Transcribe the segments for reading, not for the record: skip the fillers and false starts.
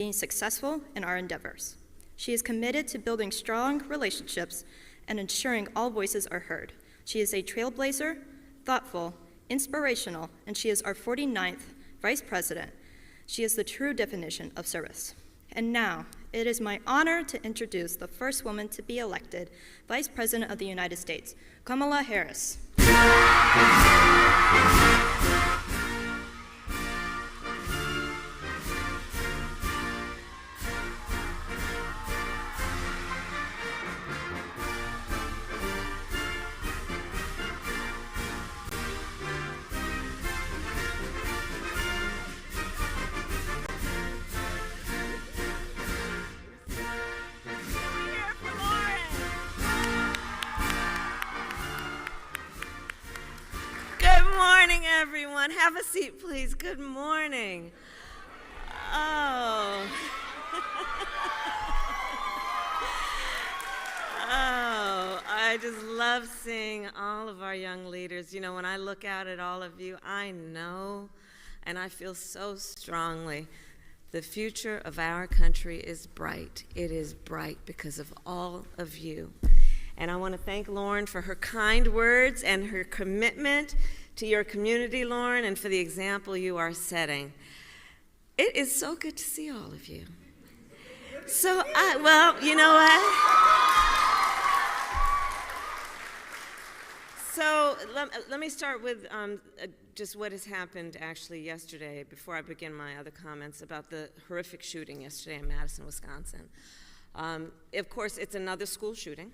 being successful in our endeavors. She is committed to building strong relationships and ensuring all voices are heard. She is a trailblazer, thoughtful, inspirational, and she is our 49th Vice President. She is the true definition of service. And now, it is my honor to introduce the first woman to be elected Vice President of the United States, Kamala Harris. Everyone, have a seat, please. Good morning. Oh. I just love seeing all of our young leaders. You know, when I look out at all of you, I know and I feel so strongly the future of our country is bright. It is bright because of all of you. And I want to thank Lauren for her kind words and her commitment to your community, Lauren, and for the example you are setting. It is so good to see all of you. So, well, you know what? So let me start with just what has happened actually yesterday before I begin my other comments about the horrific shooting yesterday in Madison, Wisconsin. Of course, it's another school shooting.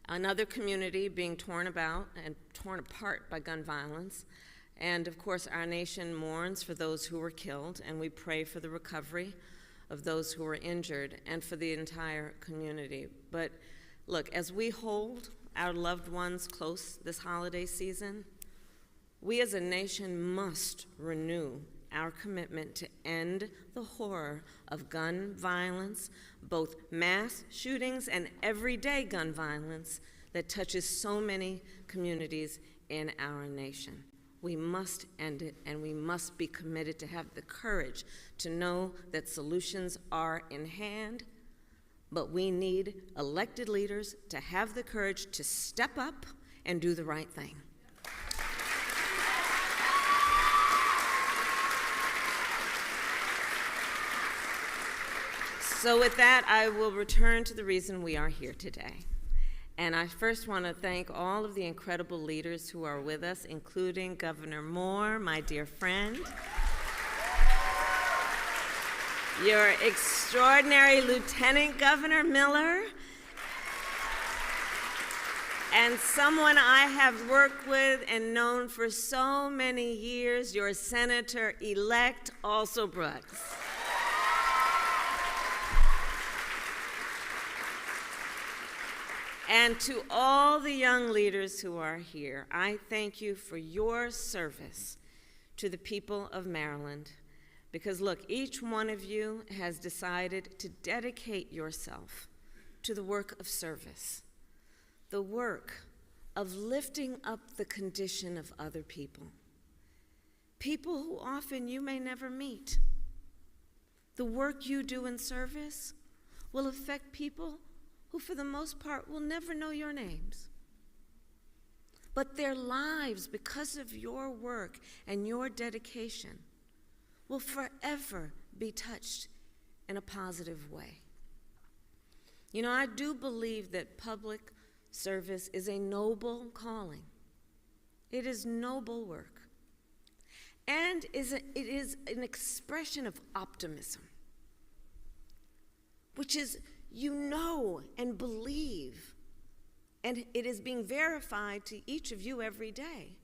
Another community being torn apart by gun violence. And of course, our nation mourns for those who were killed, and we pray for the recovery of those who were injured and for the entire community. But look, as we hold our loved ones close this holiday season, we as a nation must renew our commitment to end the horror of gun violence, both mass shootings and everyday gun violence that touches so many communities in our nation. We must end it, and we must be committed to have the courage to know that solutions are in hand, but we need elected leaders to have the courage to step up and do the right thing. So with that, I will return to the reason we are here today. And I first want to thank all of the incredible leaders who are with us, including Governor Moore, my dear friend, your extraordinary Lieutenant Governor Miller, and someone I have worked with and known for so many years, your Senator-elect, Also Brooks. And to all the young leaders who are here, I thank you for your service to the people of Maryland. Because look, each one of you has decided to dedicate yourself to the work of service, the work of lifting up the condition of other people, people who often you may never meet. The work you do in service will affect people who for the most part will never know your names. But their lives, because of your work and your dedication, will forever be touched in a positive way. You know, I do believe that public service is a noble calling. It is noble work. And it is an expression of optimism, which is you know and believe, and it is being verified to each of you every day,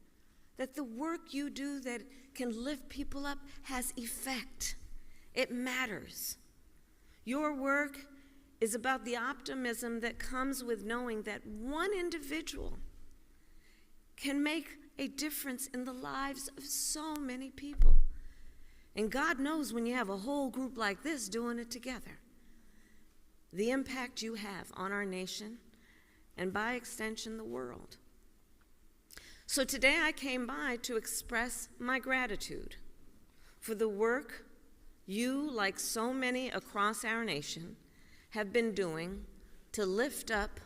that the work you do that can lift people up has effect. It matters. Your work is about the optimism that comes with knowing that one individual can make a difference in the lives of so many people. And God knows when you have a whole group like this doing it together, the impact you have on our nation, and by extension, the world. So today I came by to express my gratitude for the work you, like so many across our nation, have been doing to lift up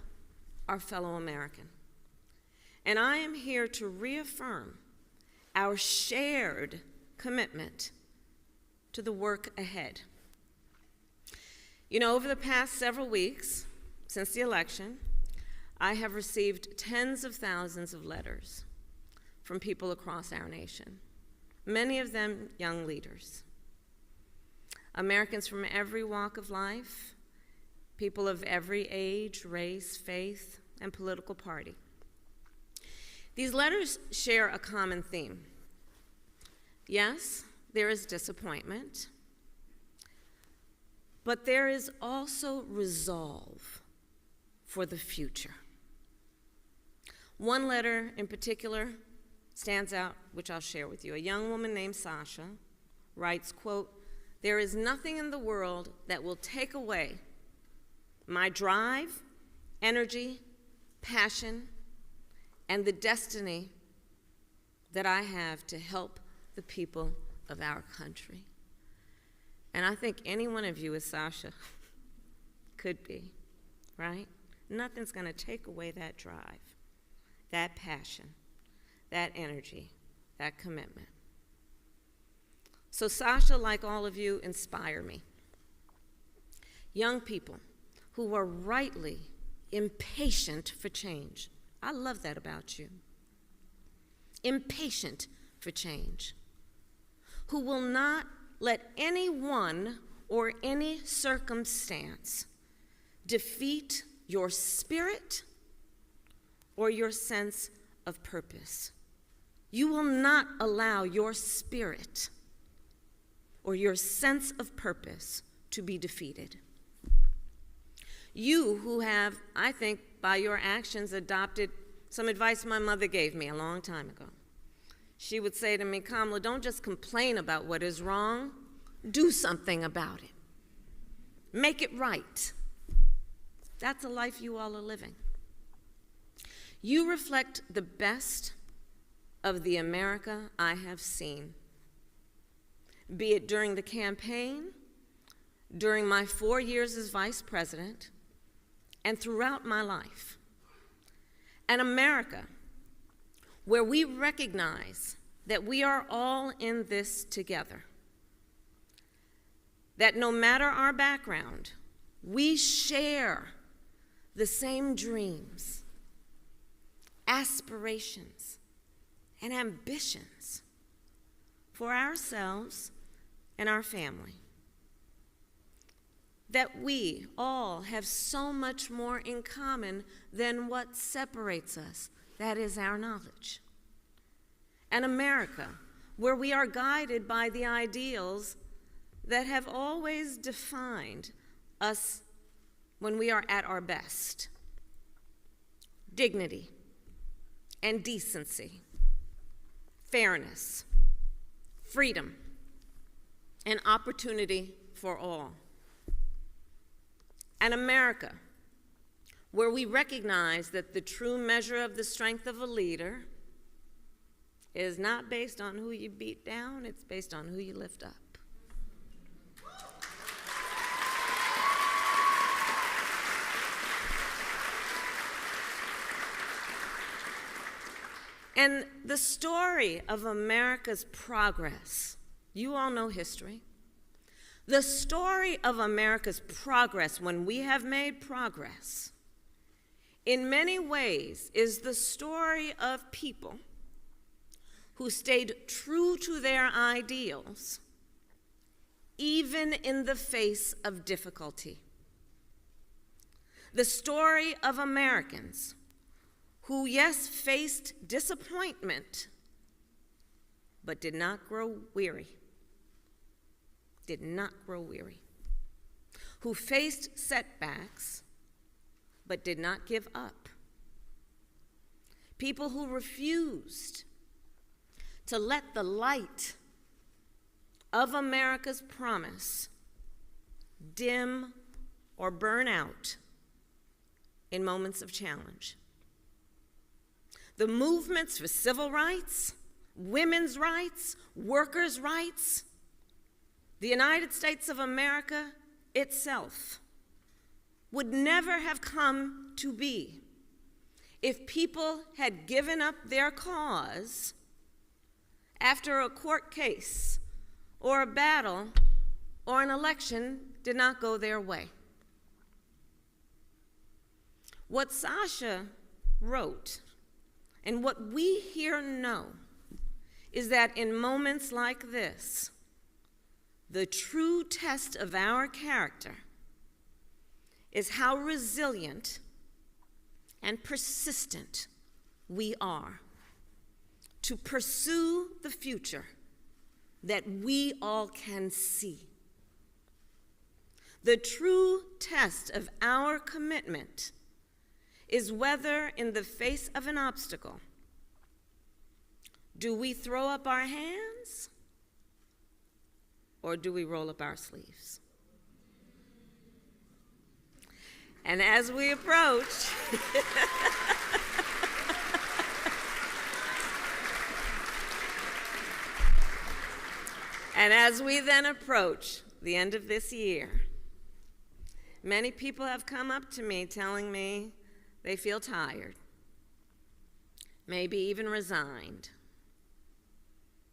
our fellow American. And I am here to reaffirm our shared commitment to the work ahead. You know, over the past several weeks, since the election, I have received tens of thousands of letters from people across our nation, many of them young leaders. Americans from every walk of life, people of every age, race, faith, and political party. These letters share a common theme. Yes, there is disappointment, but there is also resolve for the future. One letter in particular stands out, which I'll share with you. A young woman named Sasha writes, quote, "There is nothing in the world that will take away my drive, energy, passion, and the destiny that I have to help the people of our country." And I think any one of you, as Sasha, could be, right? Nothing's going to take away that drive, that passion, that energy, that commitment. So Sasha, like all of you, inspire me. Young people who are rightly impatient for change. I love that about you. Impatient for change. Who will not let anyone or any circumstance defeat your spirit or your sense of purpose. You will not allow your spirit or your sense of purpose to be defeated. You who have, I think, by your actions adopted some advice my mother gave me a long time ago. She would say to me, "Kamala, don't just complain about what is wrong, do something about it. Make it right." That's a life you all are living. You reflect the best of the America I have seen, be it during the campaign, during my 4 years as vice president, and throughout my life. An America where we recognize that we are all in this together, that no matter our background, we share the same dreams, aspirations, and ambitions for ourselves and our family. That we all have so much more in common than what separates us. That is our knowledge. An America where we are guided by the ideals that have always defined us when we are at our best. Dignity and decency, fairness, freedom, and opportunity for all. An America where we recognize that the true measure of the strength of a leader is not based on who you beat down, it's based on who you lift up. And the story of America's progress, you all know history. The story of America's progress, when we have made progress, in many ways is the story of people who stayed true to their ideals, even in the face of difficulty. The story of Americans who, yes, faced disappointment, but did not grow weary. Did not grow weary. Who faced setbacks, but did not give up. People who refused to let the light of America's promise dim or burn out in moments of challenge. The movements for civil rights, women's rights, workers' rights, the United States of America itself would never have come to be if people had given up their cause after a court case or a battle or an election did not go their way. What Sasha wrote and what we here know is that in moments like this, the true test of our character is how resilient and persistent we are to pursue the future that we all can see. The true test of our commitment is whether, in the face of an obstacle, do we throw up our hands or do we roll up our sleeves? And as we approach, and as we then approach the end of this year, many people have come up to me telling me they feel tired, maybe even resigned.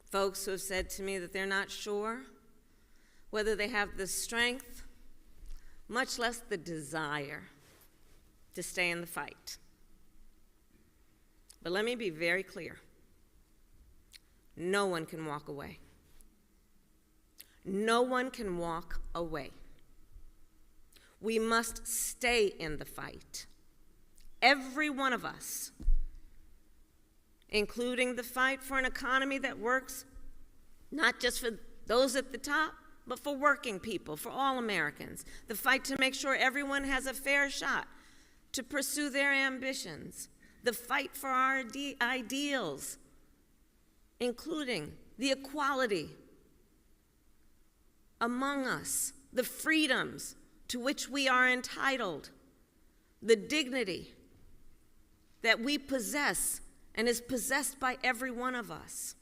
Folks who have said to me that they're not sure whether they have the strength, much less the desire, to stay in the fight. But let me be very clear. No one can walk away. No one can walk away. We must stay in the fight. Every one of us, including the fight for an economy that works not just for those at the top, but for working people, for all Americans. The fight to make sure everyone has a fair shot to pursue their ambitions. The fight for our ideals, including the equality among us, the freedoms to which we are entitled, the dignity that we possess and is possessed by every one of us.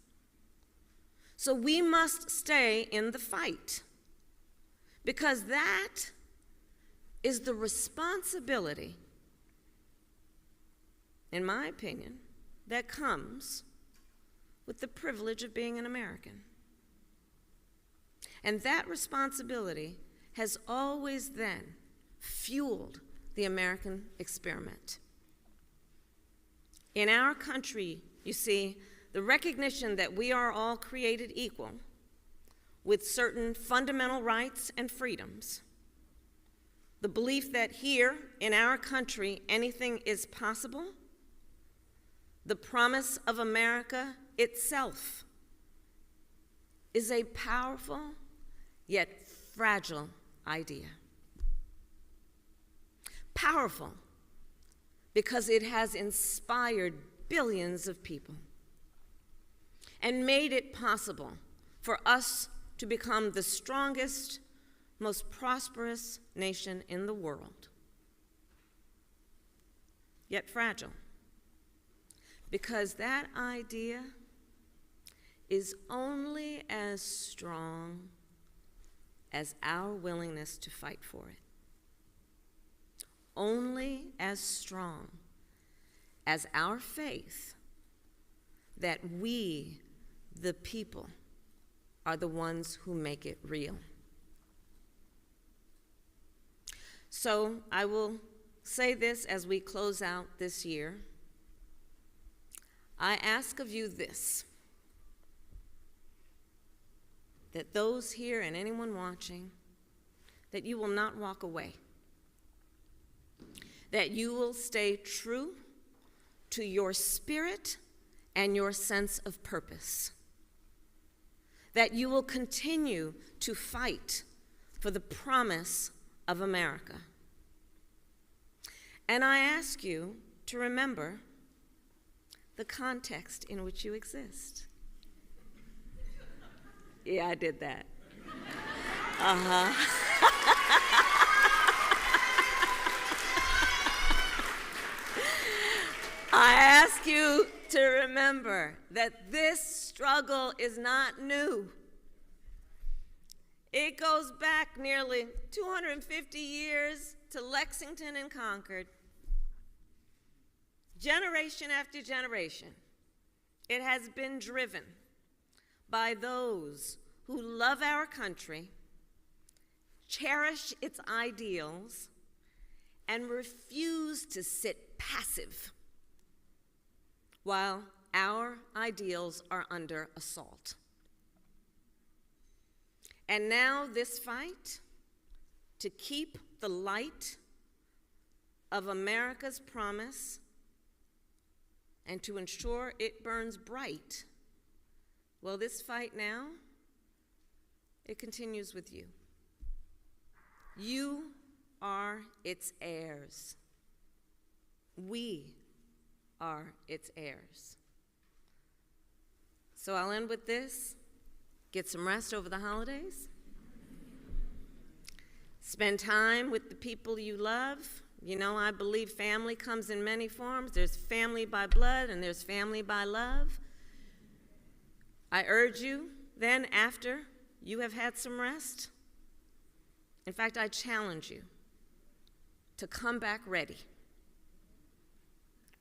So we must stay in the fight, because that is the responsibility, in my opinion, that comes with the privilege of being an American. And that responsibility has always then fueled the American experiment. In our country, you see, the recognition that we are all created equal with certain fundamental rights and freedoms, the belief that here in our country anything is possible, the promise of America itself is a powerful yet fragile idea. Powerful because it has inspired billions of people and made it possible for us to become the strongest, most prosperous nation in the world. Yet fragile, because that idea is only as strong as our willingness to fight for it. Only as strong as our faith that we, the people, are the ones who make it real. So I will say this as we close out this year. I ask of you this, that those here and anyone watching, that you will not walk away, that you will stay true to your spirit and your sense of purpose, that you will continue to fight for the promise of America. And I ask you to remember the context in which you exist. Yeah, I did that. I ask you to remember that this struggle is not new. It goes back nearly 250 years to Lexington and Concord. Generation after generation, it has been driven by those who love our country, cherish its ideals, and refuse to sit passive while our ideals are under assault. And now this fight to keep the light of America's promise and to ensure it burns bright, well, this fight now, it continues with you. You are its heirs. We are its heirs. So I'll end with this. Get some rest over the holidays. Spend time with the people you love. You know, I believe family comes in many forms. There's family by blood and there's family by love. I urge you then, after you have had some rest, in fact, I challenge you to come back ready.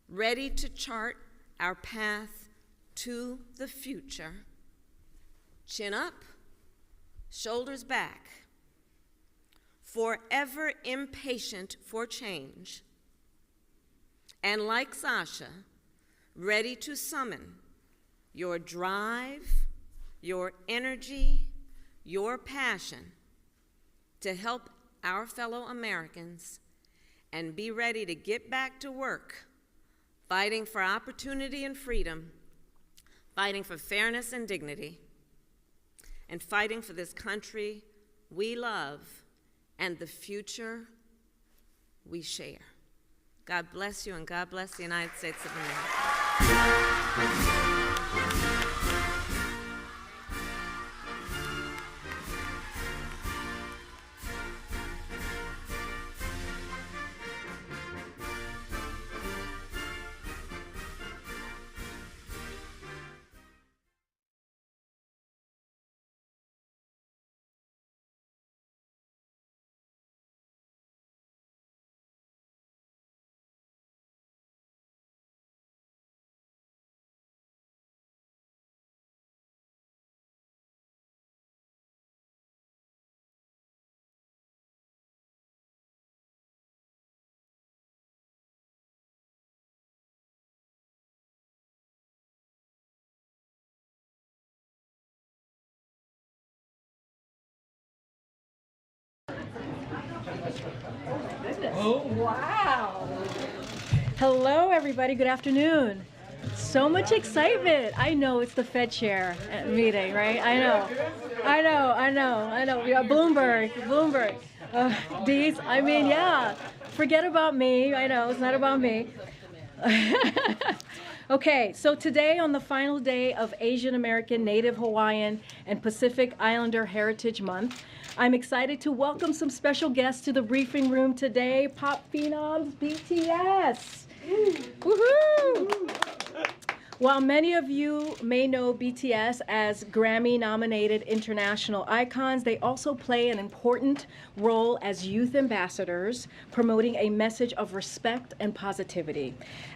Ready to chart our path to the future. Chin up, shoulders back, forever impatient for change, and like Sasha, ready to summon your drive, your energy, your passion to help our fellow Americans and be ready to get back to work, fighting for opportunity and freedom, fighting for fairness and dignity, and fighting for this country we love and the future we share. God bless you, and God bless the United States of America. Oh, wow. Hello, everybody. Good afternoon. So much excitement. I know it's the Fed chair meeting, right? I know. We got Bloomberg. Dees, I mean, yeah. Forget about me. I know, it's not about me. Okay, so today on the final day of Asian American, Native Hawaiian, and Pacific Islander Heritage Month, I'm excited to welcome some special guests to the briefing room today, pop phenoms BTS. Woohoo! While many of you may know BTS as Grammy-nominated international icons, they also play an important role as youth ambassadors, promoting a message of respect and positivity.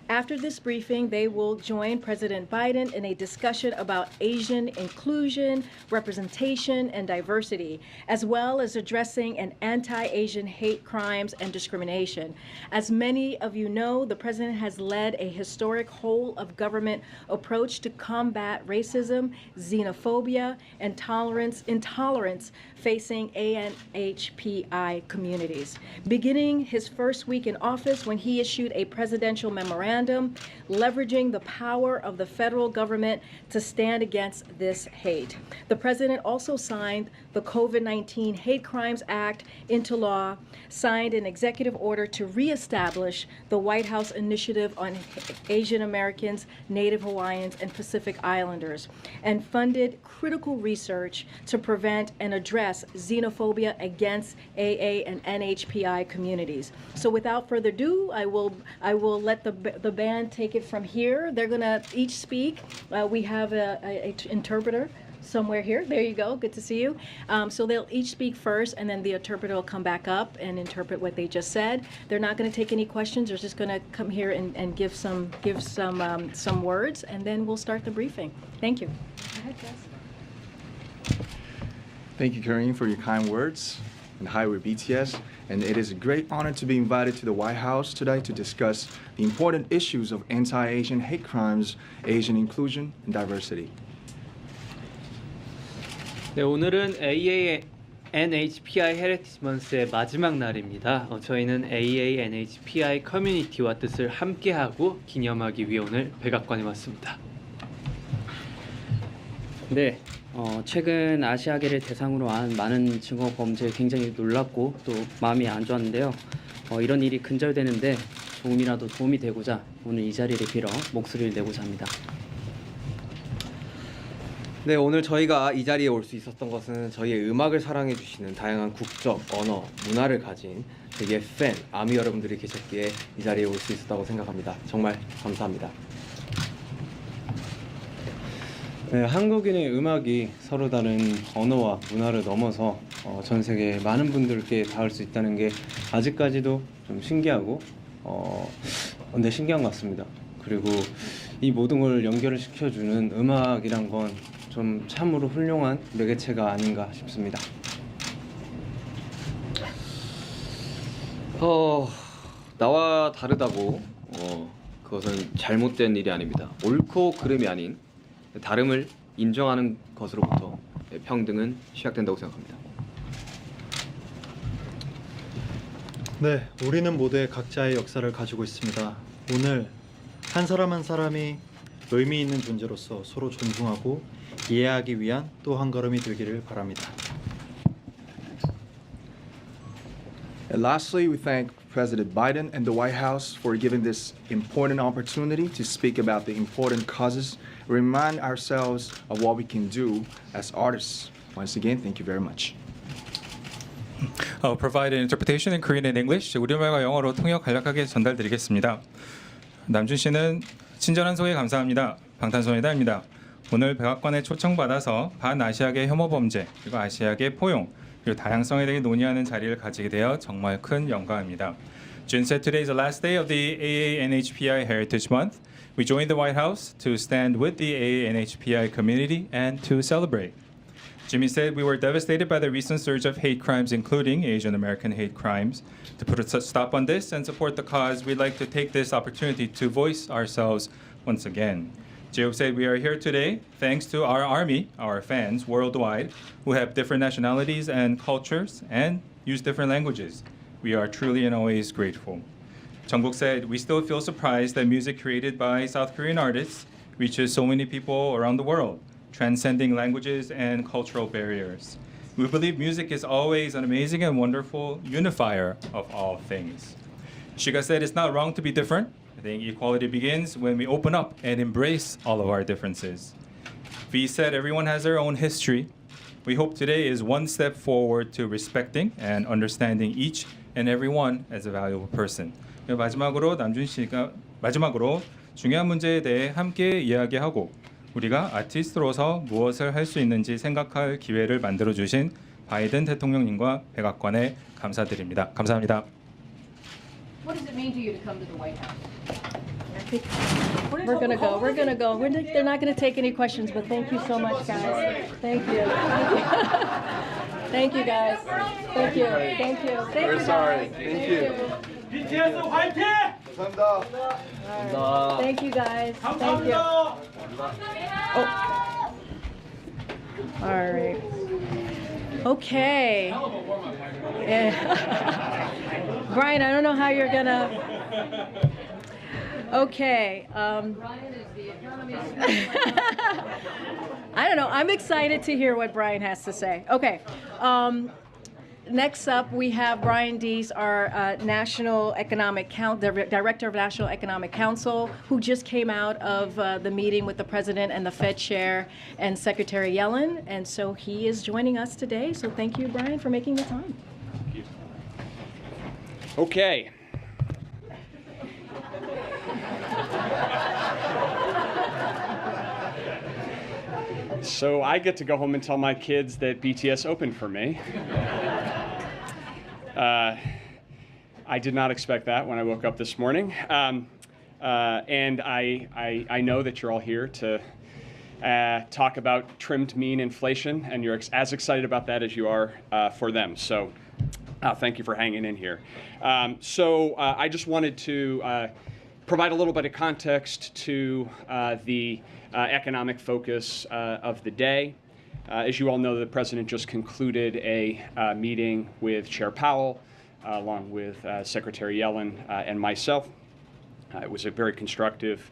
After this briefing, they will join President Biden in a discussion about Asian inclusion, representation, and diversity, as well as addressing an anti-Asian hate crimes and discrimination. As many of you know, the president has led a historic whole-of-government approach to combat racism, xenophobia, and intolerance facing ANHPI communities. Beginning his first week in office when he issued a presidential memorandum leveraging the power of the federal government to stand against this hate. The president also signed the COVID-19 Hate Crimes Act into law, signed an executive order to reestablish the White House Initiative on Asian Americans, Native Hawaiians, and Pacific Islanders, and funded critical research to prevent and address xenophobia against AA and NHPI communities. So without further ado, I will let the band take it from here. They're gonna each speak. We have an interpreter somewhere here. There you go. Good to see you. So they'll each speak first, and then the interpreter will come back up and interpret what they just said. They're not going to take any questions. They're just going to come here and give some words, and then we'll start the briefing. Thank you. Go ahead, Jess. Thank you, Karine, for your kind words. And hi, we're BTS. And it is a great honor to be invited to the White House today to discuss the important issues of anti-Asian hate crimes, Asian inclusion, and diversity. 네, 오늘은 AANHPI 헤리티지 먼스의 마지막 날입니다. 저희는 AANHPI 커뮤니티와 뜻을 함께하고 기념하기 위해 오늘 백악관에 왔습니다. 네, 최근 아시아계를 대상으로 한 많은 증오 범죄에 굉장히 놀랍고 또 마음이 안 좋았는데요. 이런 일이 근절되는데 조금이라도 도움이 되고자 오늘 이 자리를 빌어 목소리를 내고자 합니다. 네, 오늘 저희가 이 자리에 올 수 있었던 것은 저희의 음악을 사랑해 주시는 다양한 국적, 언어, 문화를 가진 저희의 팬, 아미 여러분들이 계셨기에 이 자리에 올 수 있었다고 생각합니다. 정말 감사합니다. 네, 한국인의 음악이 서로 다른 언어와 문화를 넘어서 전 세계 많은 분들께 닿을 수 있다는 게 아직까지도 좀 신기하고 근데 신기한 것 같습니다. 그리고 이 모든 걸 연결을 시켜주는 음악이란 건 좀 참으로 훌륭한 매개체가 아닌가 싶습니다. 나와 다르다고 그것은 잘못된 일이 아닙니다. 옳고 그름이 아닌 다름을 인정하는 것으로부터 평등은 시작된다고 생각합니다. 네, 우리는 모두의 각자의 역사를 가지고 있습니다. 오늘 한 사람 한 사람이 의미 있는 존재로서 서로 존중하고 이해하기 위한 또 한 걸음이 되기를 바랍니다. And lastly, we thank President Biden and the White House for giving this important opportunity to speak about the important causes, remind ourselves of what we can do as artists. Once again, thank you very much. I'll provide an interpretation in Korean and English. 우리말과 영어로 통역 간략하게 전달드리겠습니다. 남준 씨는 친절한 소개 감사합니다. 방탄소년단입니다. 오늘 백악관에 초청받아서 반아시아계 혐오 범죄 그리고 아시아계 포용 그리고 다양성에 대해 논의하는 자리를 가지게 되어 정말 큰 영광입니다. Jun said today is the last day of the AANHPI Heritage Month. We joined the White House to stand with the AANHPI community and to celebrate. Jimmy said we were devastated by the recent surge of hate crimes, including Asian American hate crimes. To put a stop on this and support the cause, we'd like to take this opportunity to voice ourselves once again. Job said we are here today thanks to our army, our fans worldwide, who have different nationalities and cultures and use different languages. We are truly and always grateful. Jungkook said we still feel surprised that music created by South Korean artists reaches so many people around the world, transcending languages and cultural barriers. We believe music is always an amazing and wonderful unifier of all things. Shiga said it's not wrong to be different. I think equality begins when we open up and embrace all of our differences. V said everyone has their own history. We hope today is one step forward to respecting and understanding each and every one as a valuable person. 마지막으로 남준 씨가 중요한 문제에 대해 함께 이야기하고 우리가 아티스트로서 무엇을 할 수 있는지 생각할 기회를 만들어 주신 바이든 대통령님과 백악관에 감사드립니다. 감사합니다. What does it mean to you to come to the White House? We're gonna go. They're not gonna take any questions, but thank you so much, guys. Thank you. Thank you, guys. Thank you. Thank you. Thank you, guys. Thank you. BTS 화이팅! 감사합니다. Thank you, guys. Thank you. Oh. All right. Okay. Yeah. Brian, I don't know how you're gonna. Okay. I don't know. I'm excited to hear what Brian has to say. Okay. Next up, we have Brian Dees, our Director of National Economic Council, who just came out of the meeting with the President and the Fed Chair and Secretary Yellen, and so he is joining us today. So thank you, Brian, for making the time. Okay. So I get to go home and tell my kids that BTS opened for me. I did not expect that when I woke up this morning. And I know that you're all here to talk about trimmed mean inflation, and you're as excited about that as you are for them. So thank you for hanging in here. I just wanted to provide a little bit of context to the economic focus of the day. As you all know, the President just concluded a meeting with Chair Powell, along with Secretary Yellen and myself. It was a very constructive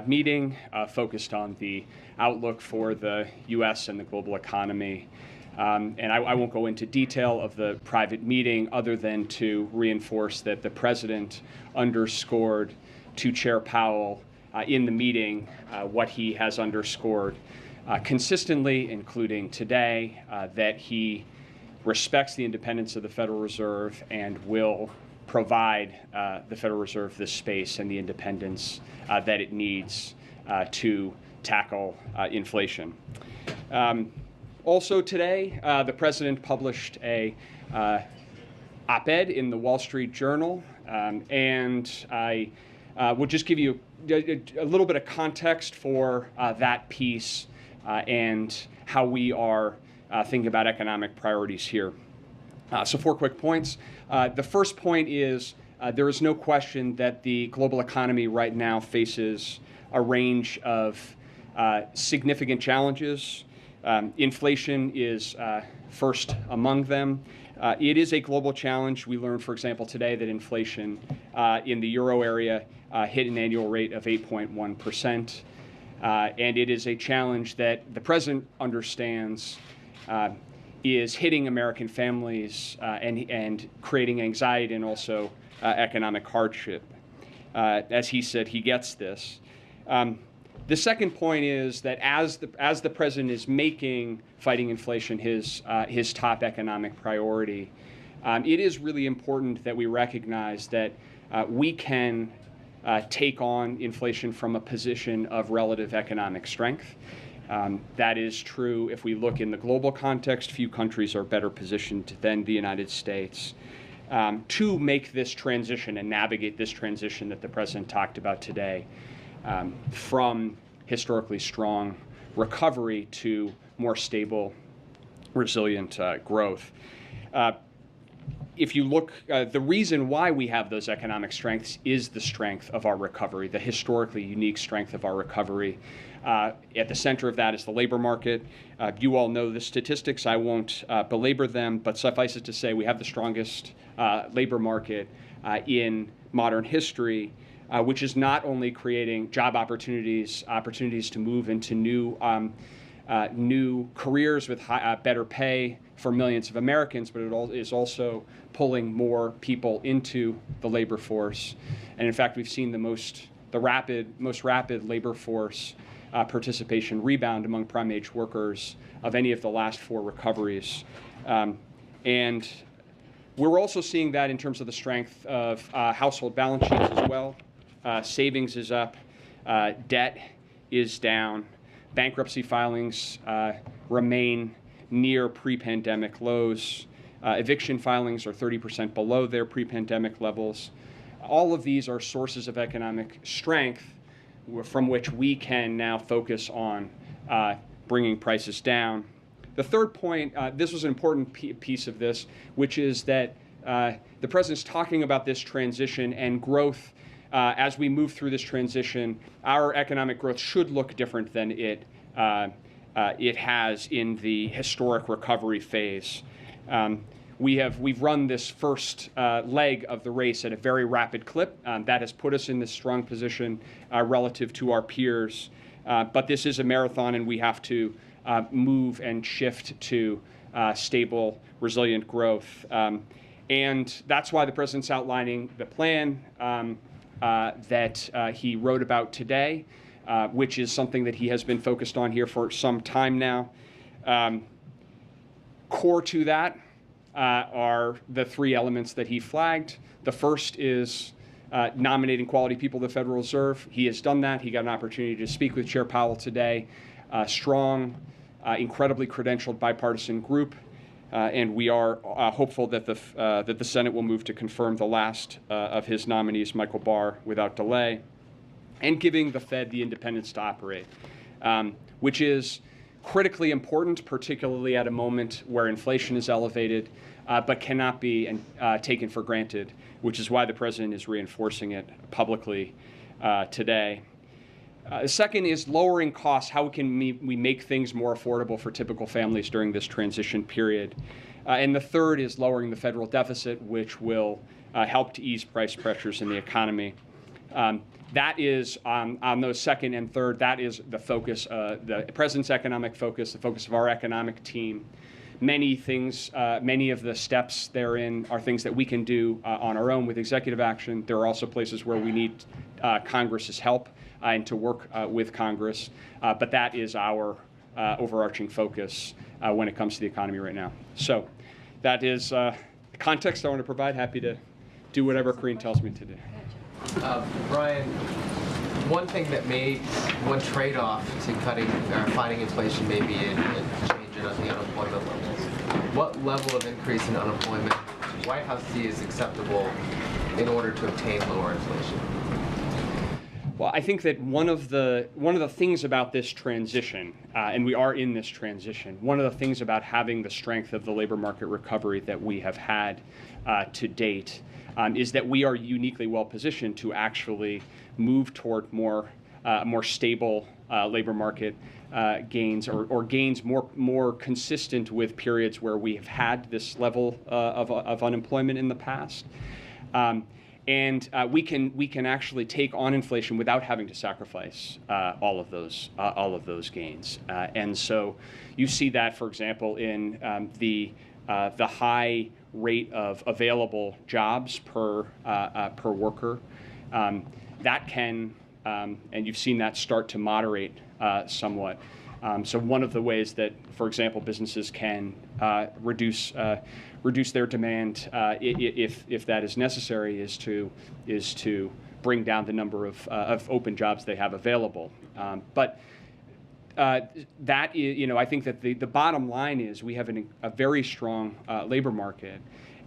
meeting focused on the outlook for the U.S. and the global economy. And I won't go into detail of the private meeting other than to reinforce that the President underscored to Chair Powell in the meeting what he has underscored consistently, including today, that he respects the independence of the Federal Reserve and will provide the Federal Reserve the space and the independence that it needs to tackle inflation. Also today, the President published a op-ed in the Wall Street Journal, and I will just give you a little bit of context for that piece and how we are thinking about economic priorities here. So 4 quick points. The first point is there is no question that the global economy right now faces a range of significant challenges. Inflation is first among them. It is a global challenge. We learned, for example, today that inflation in the euro area hit an annual rate of 8.1%. And it is a challenge that the President understands is hitting American families and creating anxiety and also economic hardship. As he said, he gets this. The second point is that as the President is making fighting inflation his top economic priority, it is really important that we recognize that we can take on inflation from a position of relative economic strength. That is true if we look in the global context. Few countries are better positioned than the United States to make this transition and navigate this transition that the President talked about today from historically strong recovery to more stable, resilient growth. If you look, the reason why we have those economic strengths is the strength of our recovery, the historically unique strength of our recovery. At the center of that is the labor market. You all know the statistics. I won't belabor them, but suffice it to say we have the strongest labor market in modern history, which is not only creating job opportunities to move into new careers with better pay for millions of Americans, but it is also pulling more people into the labor force. And in fact, we've seen the most rapid labor force participation rebound among prime age workers of any of the last 4 recoveries. And we're also seeing that in terms of the strength of household balance sheets as well. Savings is up, debt is down, bankruptcy filings remain near pre-pandemic lows. Eviction filings are 30% below their pre-pandemic levels. All of these are sources of economic strength from which we can now focus on bringing prices down. The third point, this was an important piece of this, which is that the President's talking about this transition and growth. As we move through this transition, our economic growth should look different than it has in the historic recovery phase. We've run this first leg of the race at a very rapid clip. That has put us in this strong position relative to our peers. But this is a marathon, and we have to move and shift to stable, resilient growth. And that's why the President's outlining the plan that he wrote about today, which is something that he has been focused on here for some time now. Core to that are the 3 elements that he flagged. The first is nominating quality people to the Federal Reserve. He has done that. He got an opportunity to speak with Chair Powell today. Strong incredibly credentialed bipartisan group, and we are hopeful that the Senate will move to confirm the last of his nominees, Michael Barr, without delay, and giving the Fed the independence to operate, which is critically important, particularly at a moment where inflation is elevated, but cannot be taken for granted, which is why the president is reinforcing it publicly today. The second is lowering costs. How can we make things more affordable for typical families during this transition period? And the third is lowering the federal deficit, which will help to ease price pressures in the economy. That is, on those second and third, that is the focus, the president's economic focus, the focus of our economic team. Many things, many of the steps therein are things that we can do on our own with executive action. There are also places where we need Congress's help and to work with Congress. But that is our overarching focus when it comes to the economy right now. So that is the context I want to provide. Happy to do whatever Karine tells me to do. Brian, one thing that one trade-off to fighting inflation may be a change in the unemployment levels. What level of increase in unemployment does the White House see as acceptable in order to obtain lower inflation? Well, I think that one of the things about this transition, and we are in this transition, one of the things about having the strength of the labor market recovery that we have had to date is that we are uniquely well positioned to actually move toward more stable labor market gains or gains more consistent with periods where we have had this level of unemployment in the past. And we can actually take on inflation without having to sacrifice all of those gains. And so you see that, for example, in the high rate of available jobs per worker. That can, and you've seen that start to moderate somewhat. So one of the ways that, for example, businesses can reduce their demand if that is necessary is to bring down the number of open jobs they have available. But that is, I think that the bottom line is we have a very strong labor market.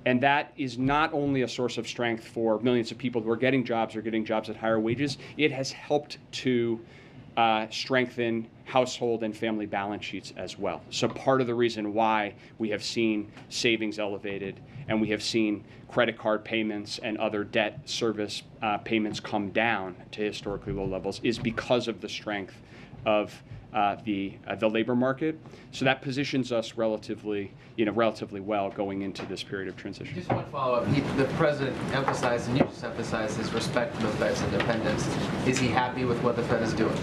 And that is not only a source of strength for millions of people who are getting jobs or getting jobs at higher wages, it has helped to strengthen household and family balance sheets as well. So part of the reason why we have seen savings elevated and we have seen credit card payments and other debt service payments come down to historically low levels is because of the strength of the labor market. So that positions us relatively well going into this period of transition. Just one follow-up. The president emphasized, and you just emphasized, his respect for the Fed's independence. Is he happy with what the Fed is doing?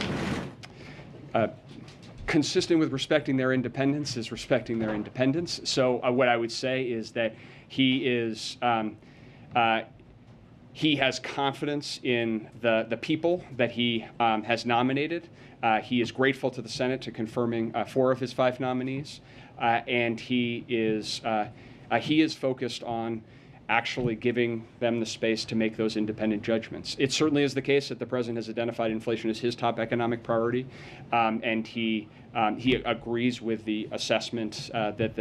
Consistent with respecting their independence is respecting their independence. So what I would say is that he has confidence in the people that he has nominated. He is grateful to the Senate to confirming 4 of his 5 nominees, and he is focused on actually giving them the space to make those independent judgments. It certainly is the case that the president has identified inflation as his top economic priority, and he agrees with the assessment that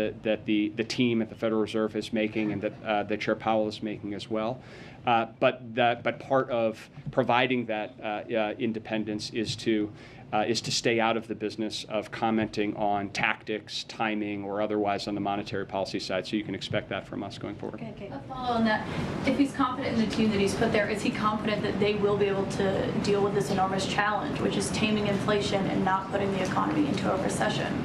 the team at the Federal Reserve is making and that Chair Powell is making as well. But part of providing that independence is to stay out of the business of commenting on tactics, timing, or otherwise on the monetary policy side. So you can expect that from us going forward. Okay. A follow on that. If he's confident in the team that he's put there, is he confident that they will be able to deal with this enormous challenge, which is taming inflation and not putting the economy into a recession?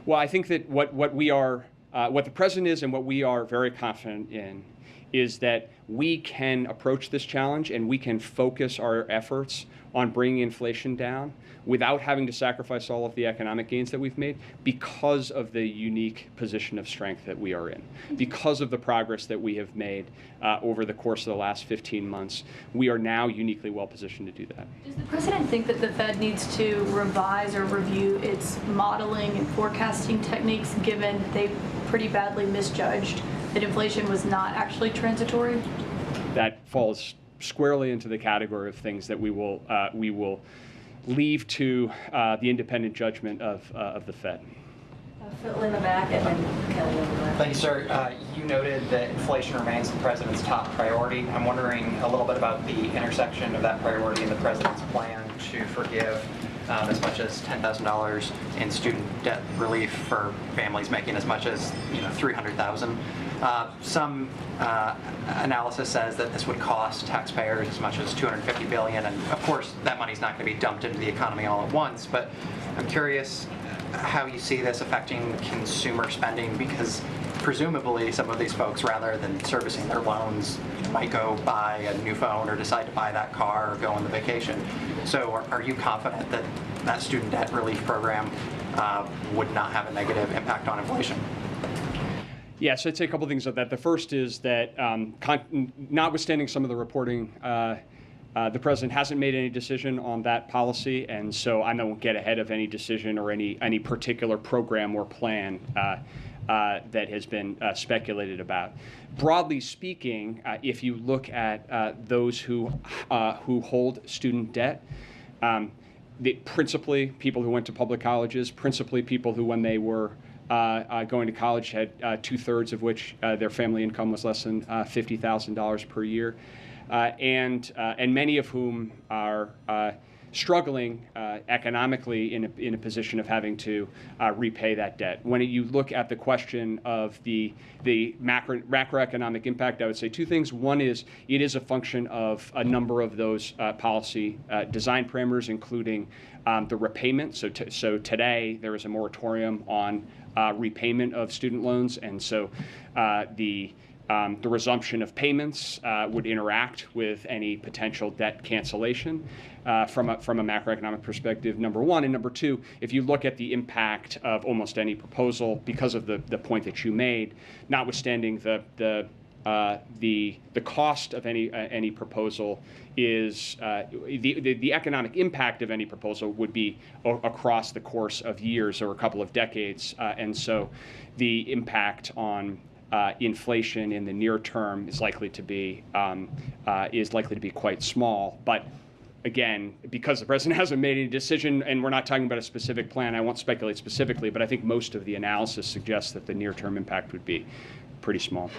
Well, I think that what the president is and what we are very confident in is that we can approach this challenge and we can focus our efforts on bringing inflation down without having to sacrifice all of the economic gains that we've made because of the unique position of strength that we are in. Because of the progress that we have made over the course of the last 15 months, we are now uniquely well positioned to do that. Does the president think that the Fed needs to revise or review its modeling and forecasting techniques, given they pretty badly misjudged that inflation was not actually transitory? That falls squarely into the category of things that we will leave to the independent judgment of the Fed. Phil in the back and then Kelly in the left. Thank you, sir. You noted that inflation remains the president's top priority. I'm wondering a little bit about the intersection of that priority and the president's plan to forgive as much as $10,000 in student debt relief for families making as much as $300,000. Some analysis says that this would cost taxpayers as much as $250 billion, and of course that money's not going to be dumped into the economy all at once. But I'm curious how you see this affecting consumer spending, because presumably some of these folks, rather than servicing their loans, might go buy a new phone or decide to buy that car or go on the vacation. So are you confident that that student debt relief program would not have a negative impact on inflation? Yeah, so I'd say a couple things of that. The first is that notwithstanding some of the reporting, the president hasn't made any decision on that policy, and so I won't get ahead of any decision or any particular program or plan that has been speculated about. Broadly speaking, if you look at those who hold student debt, principally people who went to public colleges, principally people who, when they were going to college, had 2/3 of which their family income was less than $50,000 per year, and many of whom are struggling economically in a position of having to repay that debt. When you look at the question of the macroeconomic impact, I would say two things. One is it is a function of a number of those policy design parameters, including the repayment. So today there is a moratorium on repayment of student loans, and so the resumption of payments would interact with any potential debt cancellation from a macroeconomic perspective, number one. And number two, if you look at the impact of almost any proposal, because of the point that you made, notwithstanding the cost of any proposal is the economic impact of any proposal would be across the course of years or a couple of decades, and so the impact on inflation in the near term is likely to be quite small. But again, because the president hasn't made any decision, and we're not talking about a specific plan, I won't speculate specifically, but I think most of the analysis suggests that the near-term impact would be pretty small.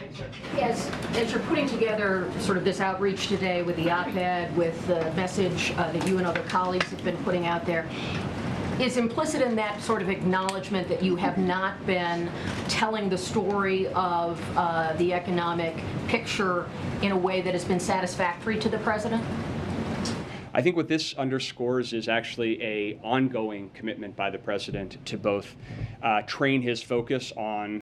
As you're putting together sort of this outreach today with the op-ed, with the message that you and other colleagues have been putting out there, is implicit in that sort of acknowledgement that you have not been telling the story of the economic picture in a way that has been satisfactory to the president? I think what this underscores is actually an ongoing commitment by the president to both train his focus on